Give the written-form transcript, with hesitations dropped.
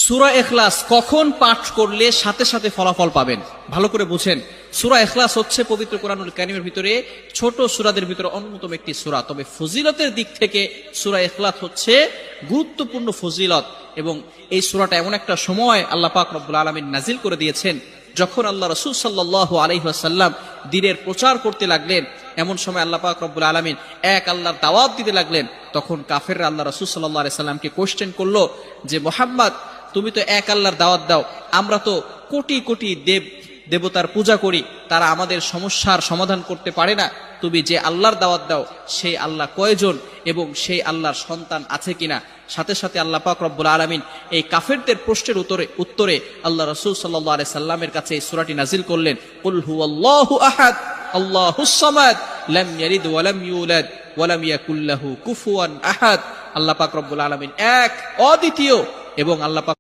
সূরা ইখলাস কখন পাঠ করলে সাথে সাথে ফলাফল পাবেন? ভালো করে বুঝেন। সূরা ইখলাস হচ্ছে পবিত্র কোরআনুল কারীমের ভিতরে ছোট সূরাদের ভিতরে অন্যতম একটি সূরা। তবে ফজিলতের দিক থেকে সূরা ইখলাস হচ্ছে গুরুত্বপূর্ণ ফজিলত, এবং এই সূরাটা এমন একটা সময় আল্লাহ পাক রব্বুল আলামিন নাজিল করে দিয়েছেন যখন আল্লাহ রাসূল সাল্লাল্লাহু আলাইহি ওয়াসাল্লাম দ্বীনের প্রচার করতে লাগলেন। এমন সময় আল্লাহ পাক রব্বুল আলামিন এক আল্লাহর দাওয়াত দিতে লাগলেন। তখন কাফেররা আল্লাহ রাসূল সাল্লাল্লাহু আলাইহি সাল্লামকে কোশ্চেন করলো যে, মুহাম্মদ, তুমি তো এক আল্লাহর দাওয়াত দাও, আমরা তো কোটি কোটি দেবতার পূজা করি, তারা আমাদের সমস্যার সমাধান করতে পারে না। তুমি যে আল্লাহর দাওয়াত দাও সেই আল্লাহ কয়জন এবং সেই আল্লাহর সন্তান আছে কিনা? সাথে সাথে আল্লাহ পাক রব্বুল আলামিন এই কাফেরদের প্রশ্নের উত্তরে আল্লাহ রাসূল সাল্লাল্লাহু আলাইহি সাল্লামের কাছে এই সূরাটি নাজিল করলেন। কুল হুয়াল্লাহু আহাদ আল্লাহুস সামাদ লাম ইয়ালিদ ওয়া লাম ইউলাদ ওয়া লাম ইয়াকুল লাহু কুফুয়ান আহাদ। আল্লাহ পাক রব্বুল আলামিন এক, অদ্বিতীয়, এবং আল্লাহ পাক